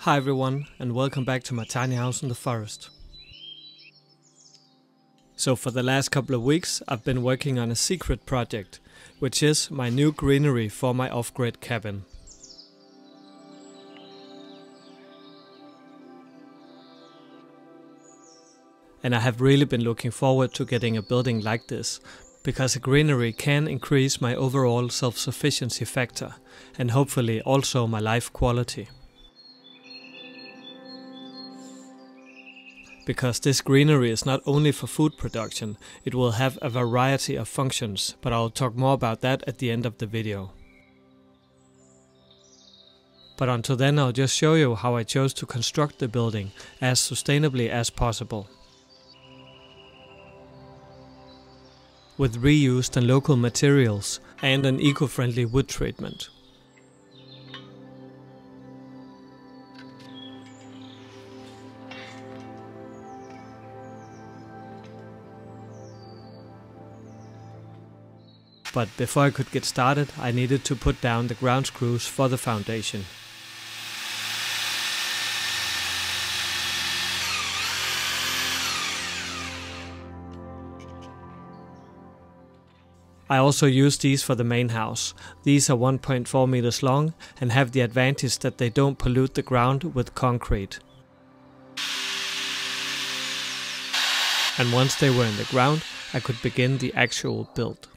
Hi everyone, and welcome back to my tiny house in the forest. So for the last couple of weeks I've been working on a secret project, which is my new greenery for my off-grid cabin. And I have really been looking forward to getting a building like this, because a greenery can increase my overall self-sufficiency factor, and hopefully also my life quality. Because this greenery is not only for food production, it will have a variety of functions, but I'll talk more about that at the end of the video. But until then I'll just show you how I chose to construct the building as sustainably as possible. With reused and local materials and an eco-friendly wood treatment. But before I could get started, I needed to put down the ground screws for the foundation. I also use these for the main house. These are 1.4 meters long and have the advantage that they don't pollute the ground with concrete. And once they were in the ground, I could begin the actual build.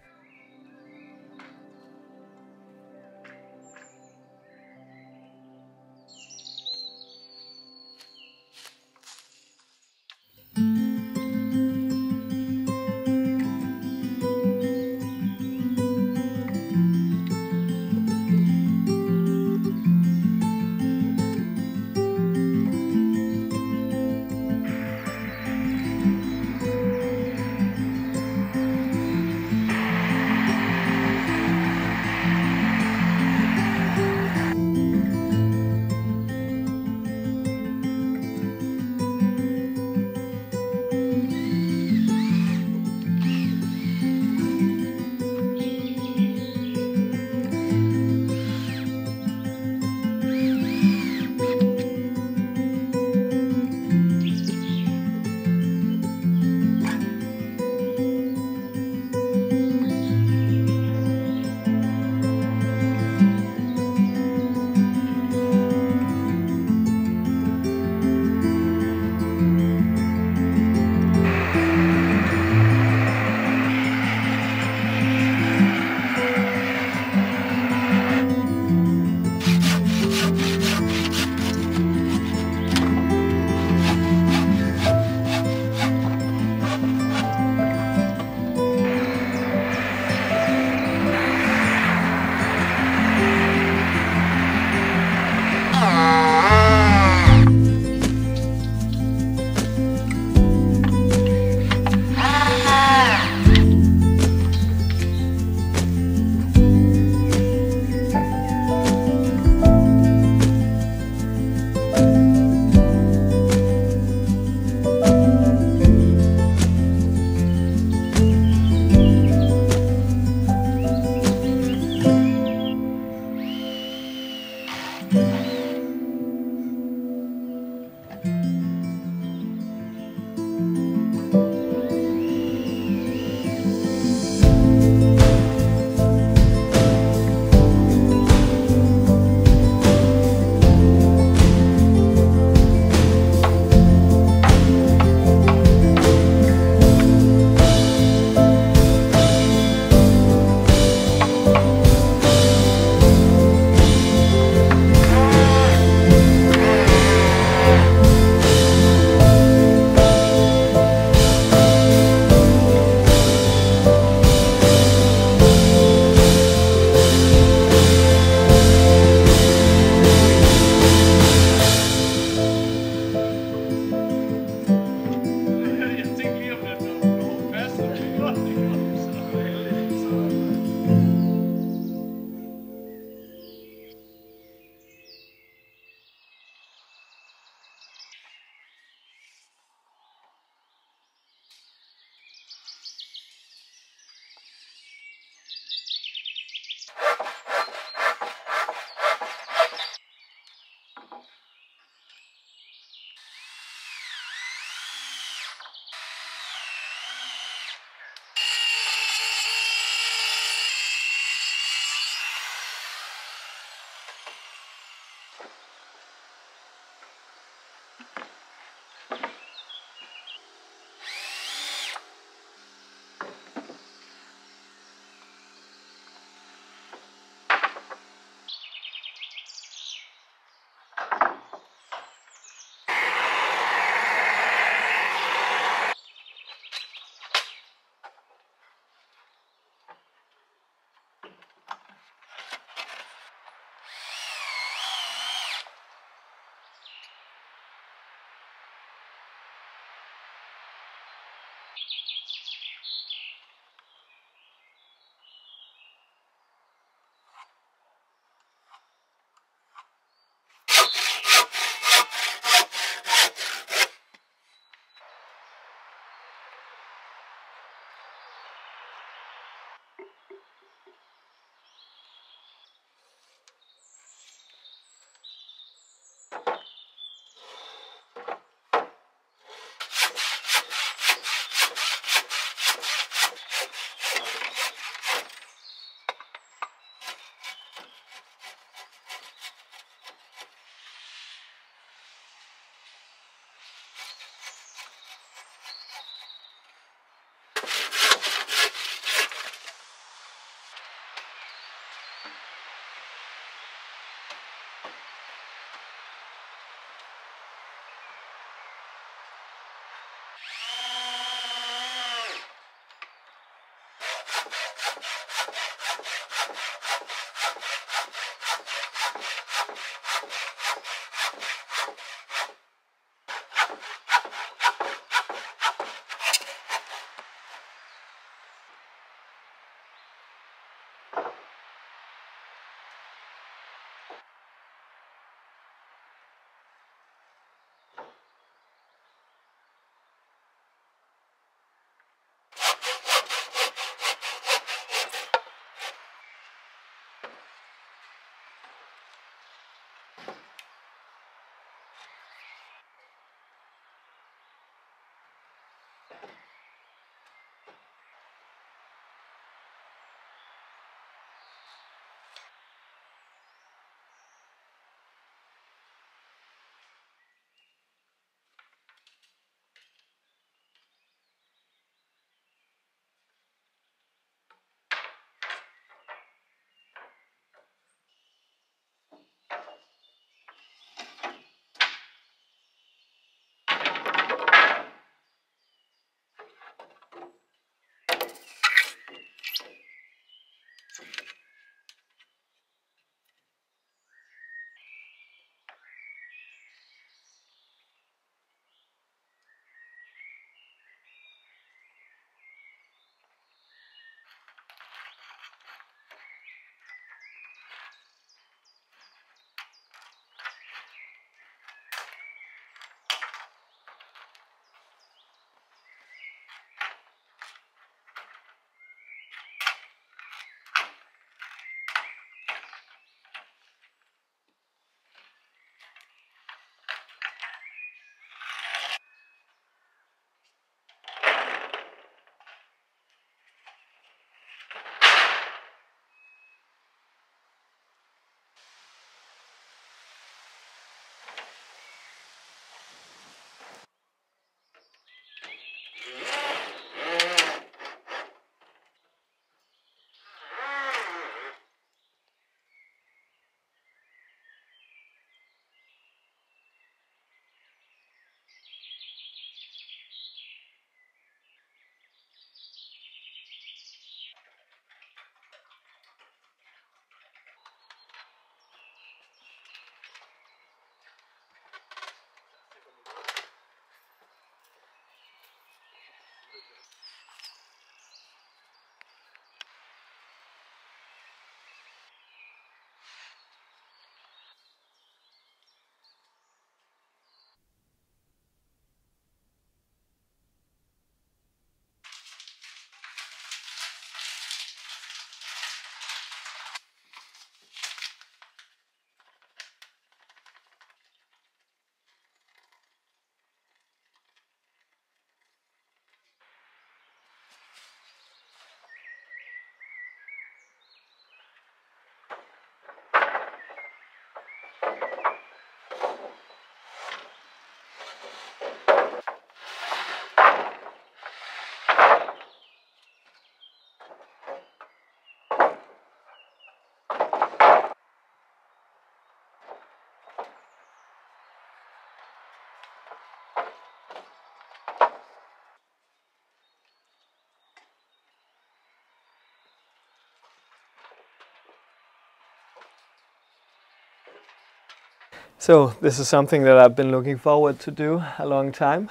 So this is something that I've been looking forward to do a long time.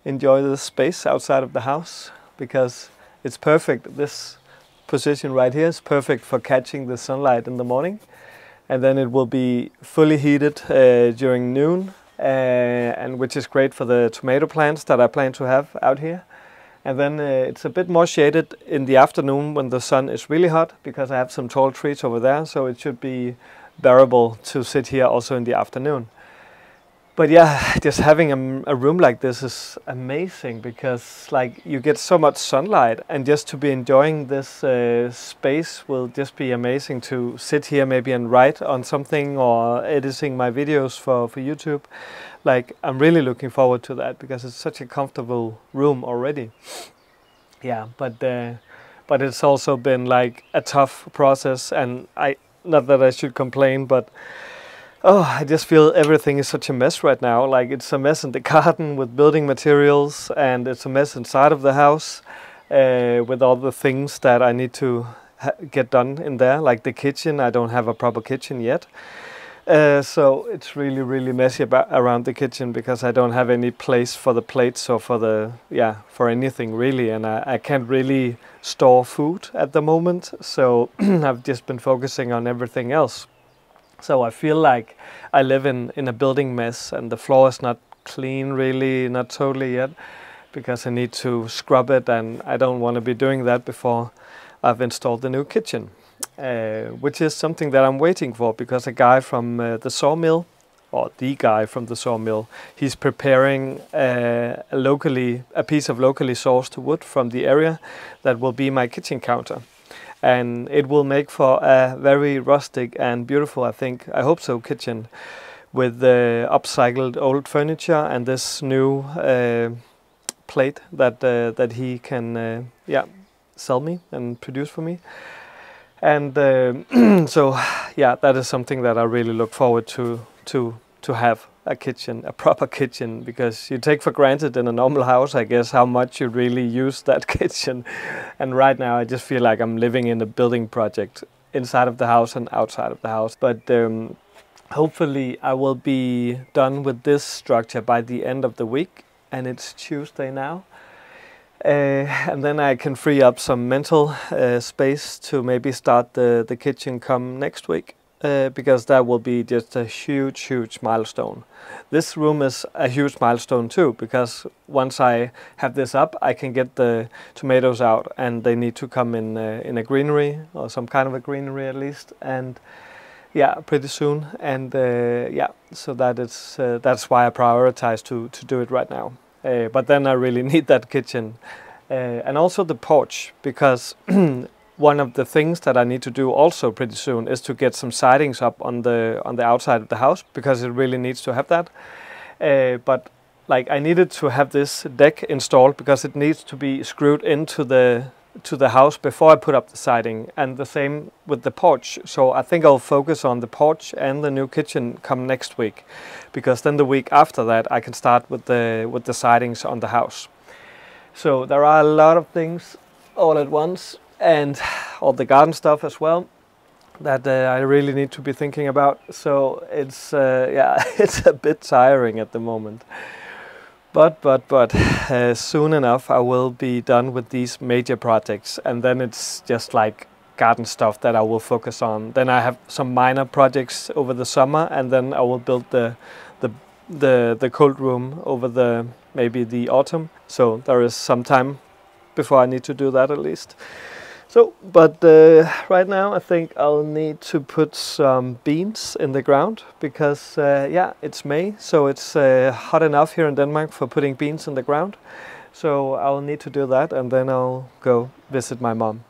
enjoy the space outside of the house, because it's perfect. This position right here is perfect for catching the sunlight in the morning, and then it will be fully heated during noon, and which is great for the tomato plants that I plan to have out here. And then it's a bit more shaded in the afternoon when the sun is really hot, because I have some tall trees over there, so it should be bearable to sit here also in the afternoon. But yeah, just having a room like this is amazing, because like you get so much sunlight, and just to be enjoying this space will just be amazing, to sit here maybe and write on something or editing my videos for YouTube. Like, I'm really looking forward to that, because it's such a comfortable room already. Yeah, but it's also been like a tough process, and not that I should complain, but oh, I just feel everything is such a mess right now. Like, it's a mess in the garden with building materials, and it's a mess inside of the house with all the things that I need to get done in there. Like the kitchen, I don't have a proper kitchen yet. So it's really, really messy around the kitchen, because I don't have any place for the plates or for anything really, and I can't really store food at the moment. So I've just been focusing on everything else. So I feel like I live in a building mess, and the floor is not clean really, not totally yet, because I need to scrub it, and I don't want to be doing that before I've installed the new kitchen, which is something that I'm waiting for, because a guy from the sawmill, or the guy from the sawmill, he's preparing a piece of locally sourced wood from the area that will be my kitchen counter. And it will make for a very rustic and beautiful, I hope so, kitchen, with the upcycled old furniture and this new plate that he can sell me and produce for me. And so yeah, that is something that I really look forward to have a kitchen, a proper kitchen, because you take for granted in a normal house, I guess, how much you really use that kitchen. And right now I just feel like I'm living in a building project inside of the house and outside of the house. But hopefully I will be done with this structure by the end of the week, and it's Tuesday now. And then I can free up some mental space to maybe start the kitchen come next week. Because that will be just a huge milestone. This room is a huge milestone too, because once I have this up, I can get the tomatoes out, and they need to come in a greenery, or some kind of a greenery at least, and yeah, pretty soon. And so that's why I prioritize to do it right now. But then I really need that kitchen, and also the porch, because one of the things that I need to do also pretty soon is to get some sidings up on the outside of the house, because it really needs to have that. But like, I needed to have this deck installed, because it needs to be screwed into the house before I put up the siding, and the same with the porch. So I think I'll focus on the porch and the new kitchen come next week, because then the week after that I can start with the sidings on the house. So there are a lot of things all at once, and all the garden stuff as well, that I really need to be thinking about. So it's it's a bit tiring at the moment. But soon enough I will be done with these major projects, and then it's just like garden stuff that I will focus on. Then I have some minor projects over the summer, and then I will build the cold room over maybe the autumn. So there is some time before I need to do that at least. So, but right now I think I'll need to put some beans in the ground, because it's May, so it's hot enough here in Denmark for putting beans in the ground. So I'll need to do that, and then I'll go visit my mom.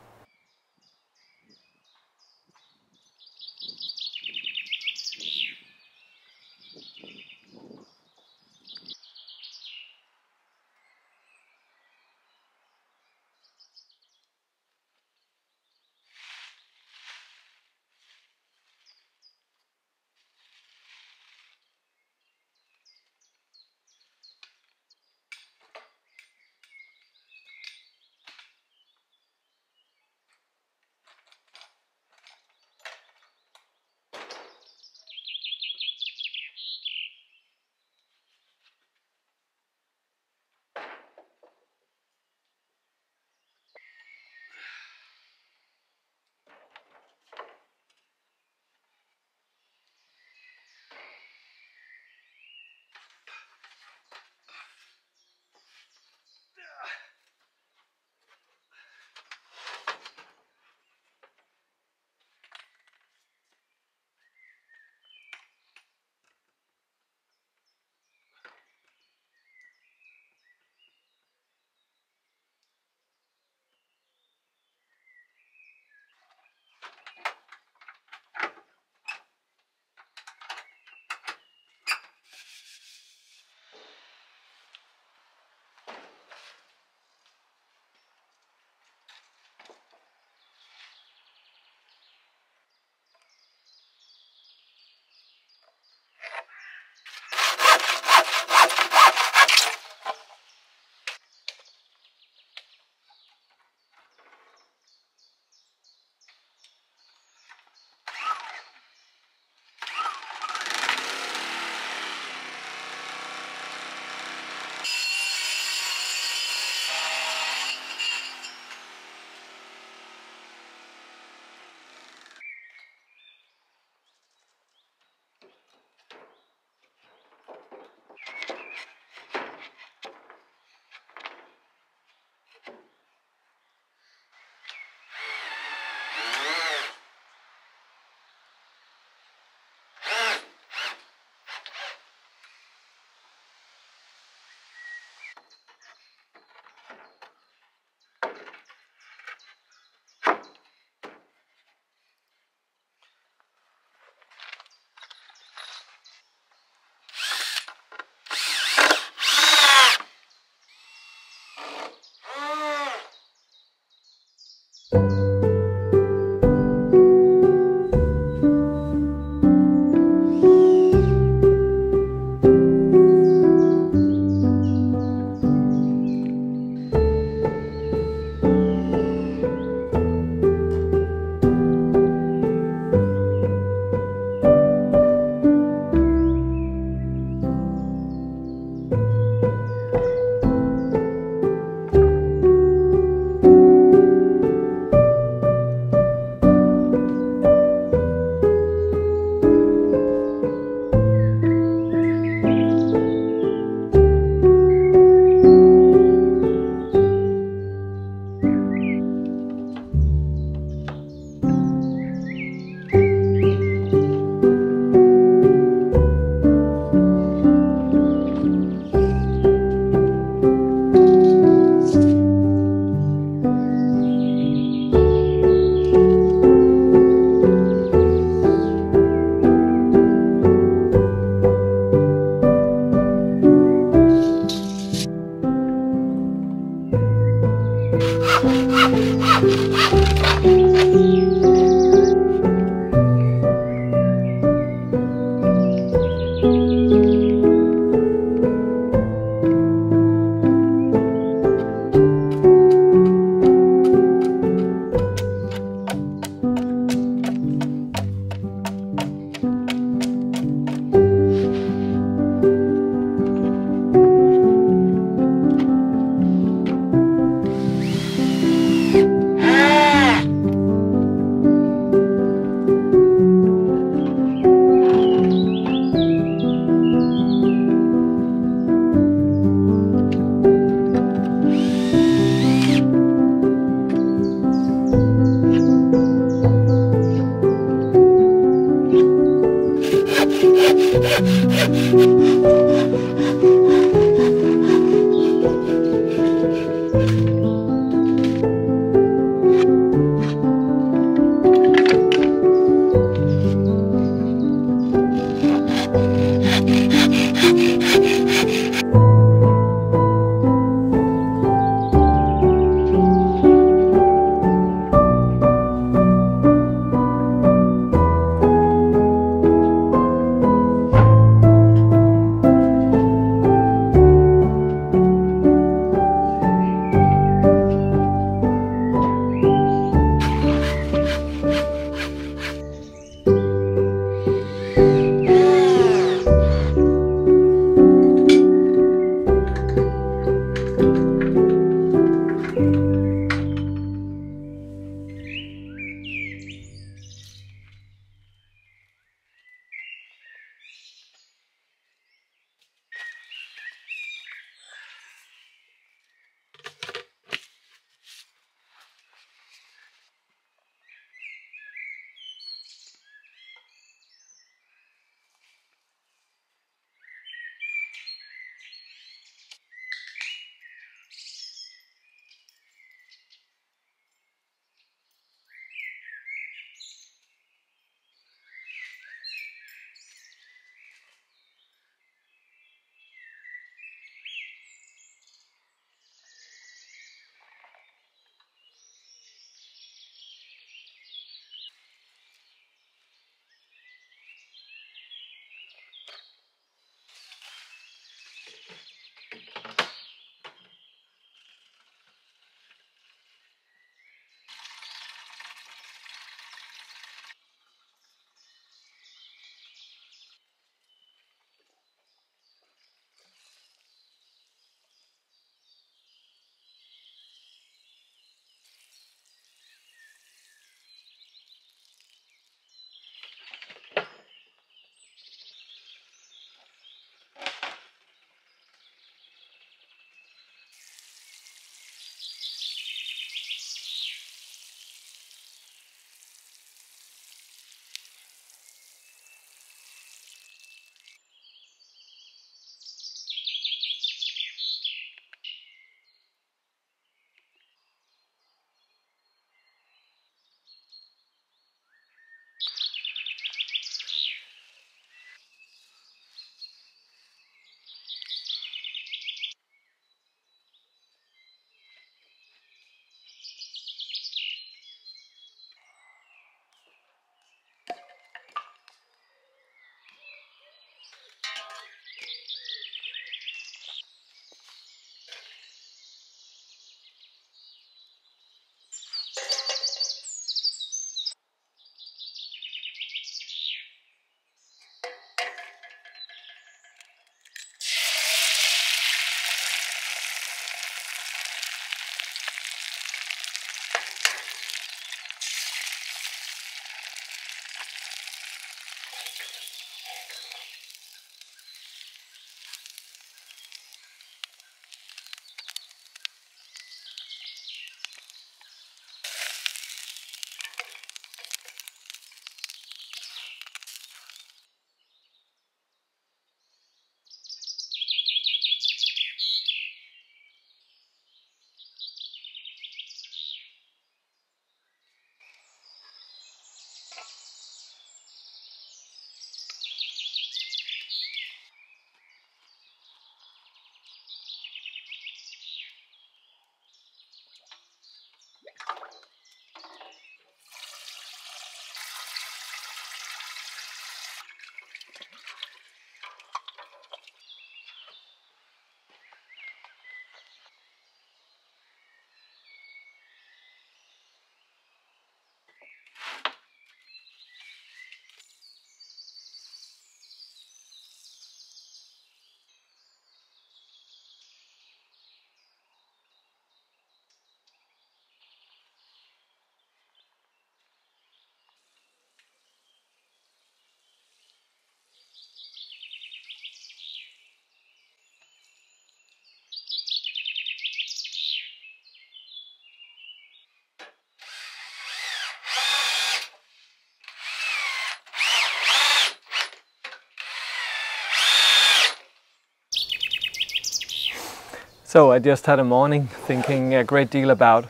So I just had a morning thinking a great deal about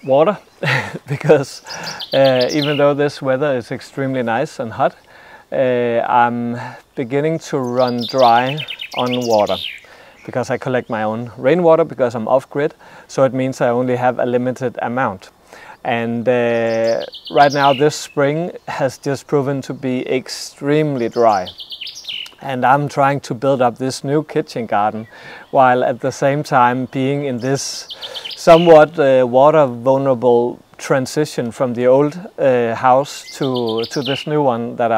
water because even though this weather is extremely nice and hot, I'm beginning to run dry on water because I collect my own rainwater because I'm off-grid, so it means I only have a limited amount. And right now this spring has just proven to be extremely dry. And I'm trying to build up this new kitchen garden while at the same time being in this somewhat water vulnerable transition from the old house to this new one that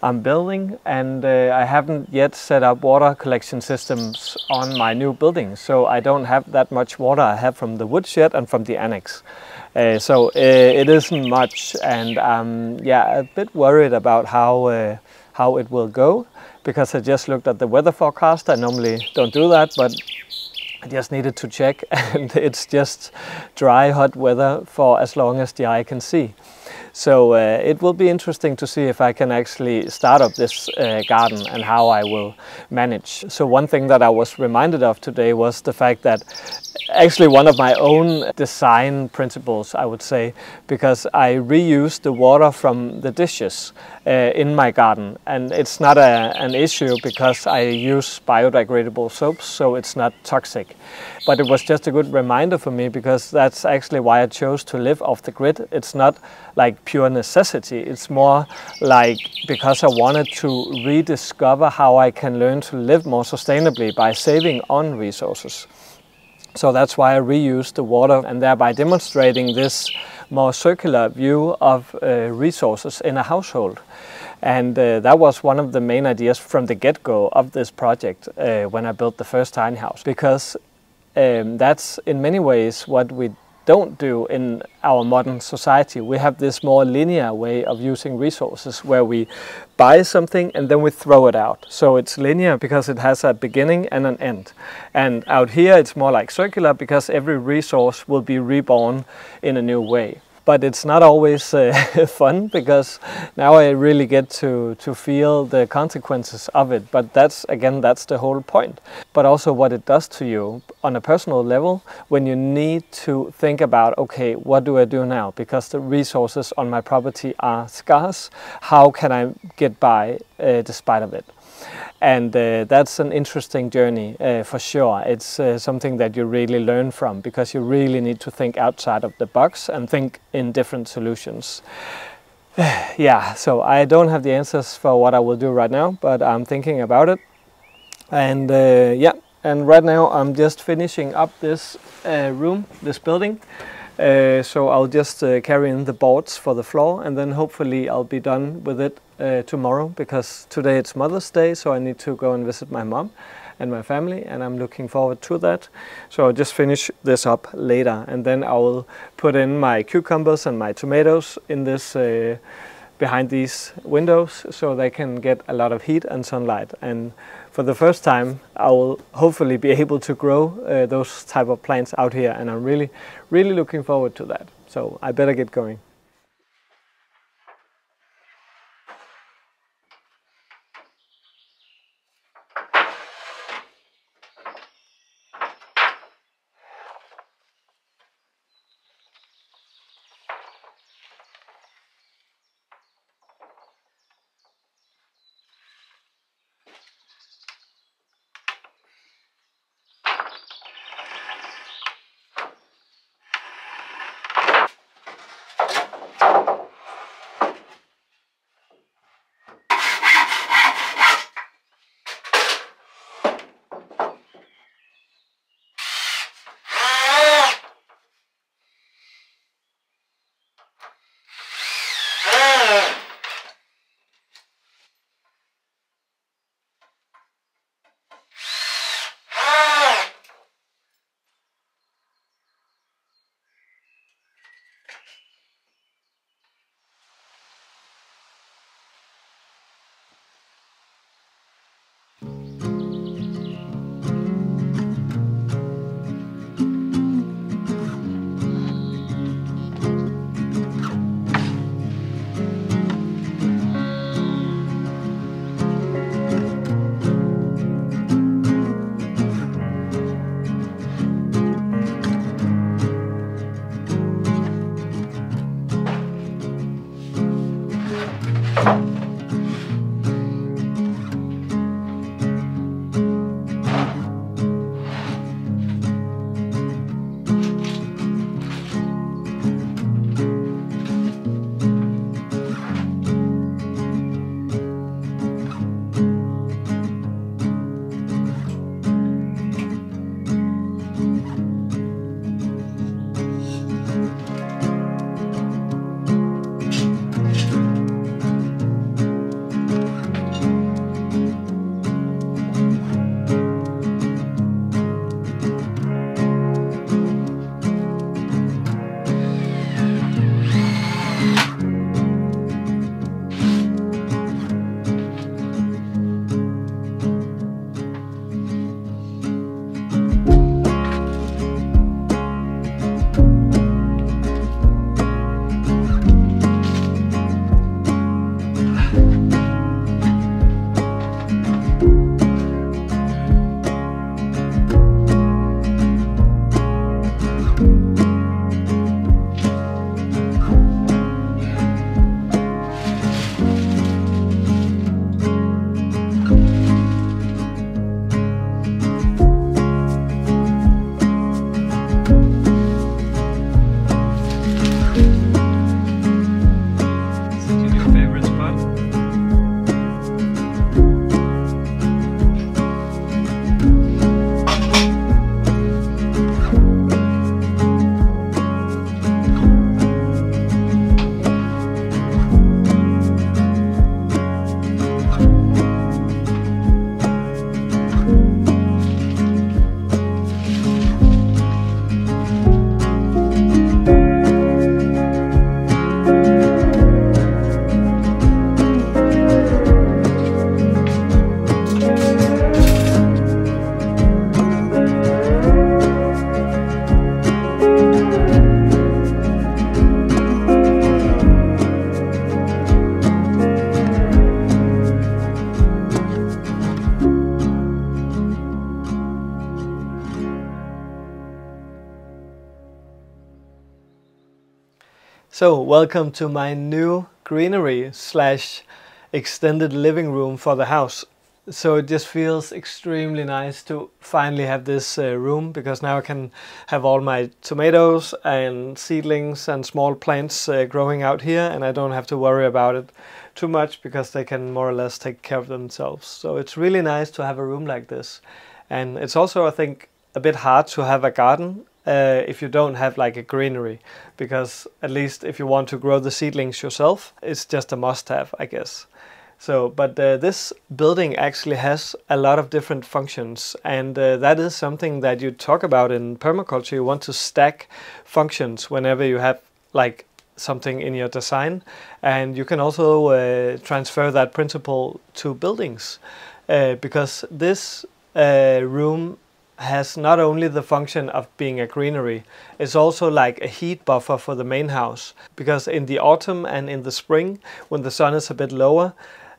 I'm building. And I haven't yet set up water collection systems on my new building, so I don't have that much water I have from the woodshed and from the annex. So it isn't much, and I'm a bit worried about how it will go, because I just looked at the weather forecast. I normally don't do that, but I just needed to check, and it's just dry, hot weather for as long as the eye can see. So it will be interesting to see if I can actually start up this garden and how I will manage. So one thing that I was reminded of today was the fact that actually one of my own design principles, I would say, because I reuse the water from the dishes in my garden, and it's not an issue because I use biodegradable soaps, so it's not toxic. But it was just a good reminder for me, because that's actually why I chose to live off the grid. It's not like pure necessity, it's more like because I wanted to rediscover how I can learn to live more sustainably by saving on resources. So that's why I reuse the water, and thereby demonstrating this more circular view of resources in a household. And that was one of the main ideas from the get-go of this project when I built the first tiny house, because that's in many ways what we don't do in our modern society. We have this more linear way of using resources where we buy something and then we throw it out. So it's linear because it has a beginning and an end. And out here it's more like circular because every resource will be reborn in a new way. But it's not always fun, because now I really get to feel the consequences of it. But that's the whole point. But also what it does to you on a personal level when you need to think about, okay, what do I do now? Because the resources on my property are scarce. How can I get by despite of it? And that's an interesting journey for sure. It's something that you really learn from, because you really need to think outside of the box and think in different solutions. So I don't have the answers for what I will do right now, but I'm thinking about it. And and right now I'm just finishing up this room, this building. So I'll just carry in the boards for the floor, and then hopefully I'll be done with it tomorrow, because today it's Mother's Day, so I need to go and visit my mom and my family, and I'm looking forward to that. So I'll just finish this up later, and then I will put in my cucumbers and my tomatoes in this behind these windows, so they can get a lot of heat and sunlight. And for the first time I will hopefully be able to grow those type of plants out here, and I'm really looking forward to that. So I better get going. So, welcome to my new greenery slash extended living room for the house. So it just feels extremely nice to finally have this room, because now I can have all my tomatoes and seedlings and small plants growing out here, and I don't have to worry about it too much because they can more or less take care of themselves. So it's really nice to have a room like this. And it's also, I think, a bit hard to have a garden if you don't have like a greenery, because at least if you want to grow the seedlings yourself, it's just a must-have, I guess. So, but this building actually has a lot of different functions, and that is something that you talk about in permaculture. You want to stack functions whenever you have like something in your design, and you can also transfer that principle to buildings, because this room has not only the function of being a greenery, it's also like a heat buffer for the main house, because in the autumn and in the spring, when the sun is a bit lower,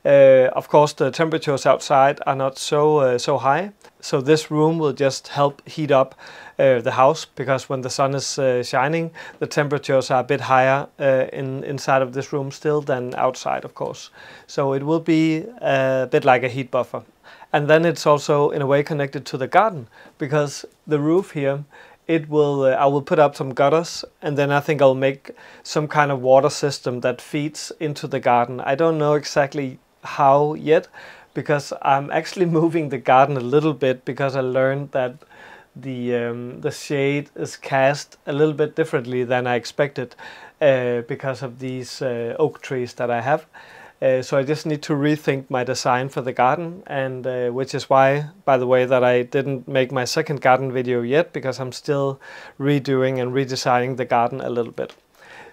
of course the temperatures outside are not so high. So this room will just help heat up the house, because when the sun is shining, the temperatures are a bit higher inside of this room still than outside, of course. So it will be a bit like a heat buffer. And then it's also in a way connected to the garden, because the roof here, it will I will put up some gutters, and then I think I'll make some kind of water system that feeds into the garden. I don't know exactly how yet, because I'm actually moving the garden a little bit, because I learned that the shade is cast a little bit differently than I expected, because of these oak trees that I have. So I just need to rethink my design for the garden, and which is why, by the way, that I didn't make my second garden video yet, because I'm still redoing and redesigning the garden a little bit.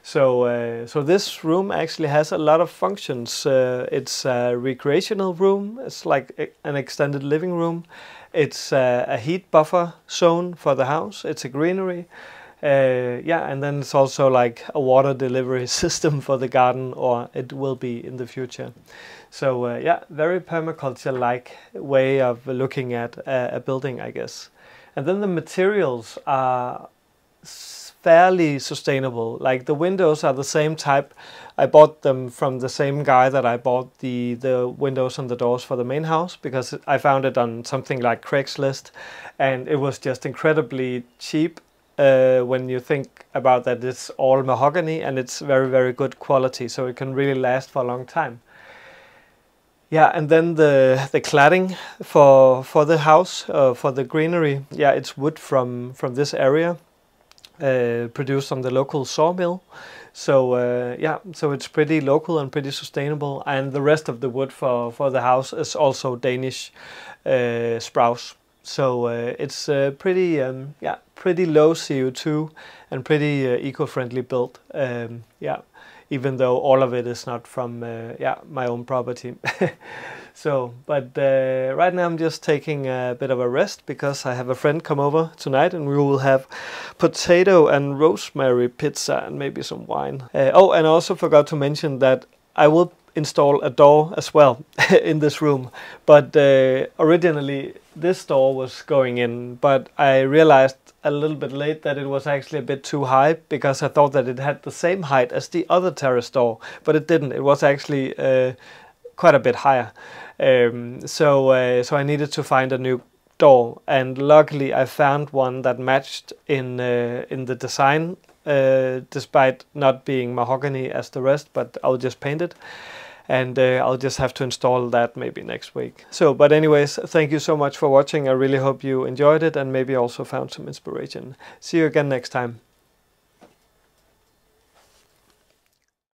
So, so this room actually has a lot of functions. It's a recreational room. It's like an extended living room. It's a heat buffer zone for the house. It's a greenery. Yeah, and then it's also like a water delivery system for the garden, or it will be in the future. So yeah, very permaculture-like way of looking at a building, I guess. And then the materials are fairly sustainable. Like the windows are the same type. I bought them from the same guy that I bought the windows and the doors for the main house, because I found it on something like Craigslist, and it was just incredibly cheap. When you think about that, it's all mahogany and it's very, very good quality, so it can really last for a long time. Yeah, and then the cladding for the house, for the greenery, yeah, it's wood from this area, produced on the local sawmill. So yeah, so it's pretty local and pretty sustainable, and the rest of the wood for the house is also Danish spruce. So it's pretty yeah, pretty low CO2 and pretty eco-friendly built. Yeah, even though all of it is not from yeah, my own property. So, but right now I'm just taking a bit of a rest, because I have a friend come over tonight, and we will have potato and rosemary pizza and maybe some wine. Oh, and I also forgot to mention that I will install a door as well in this room, but originally this door was going in, but I realized a little bit late that it was actually a bit too high, because I thought that it had the same height as the other terrace door, but it didn't. It was actually quite a bit higher. So I needed to find a new door, and luckily I found one that matched in the design, despite not being mahogany as the rest, but I'll just paint it. And I'll just have to install that maybe next week. So, but anyways, thank you so much for watching. I really hope you enjoyed it, and maybe also found some inspiration. See you again next time.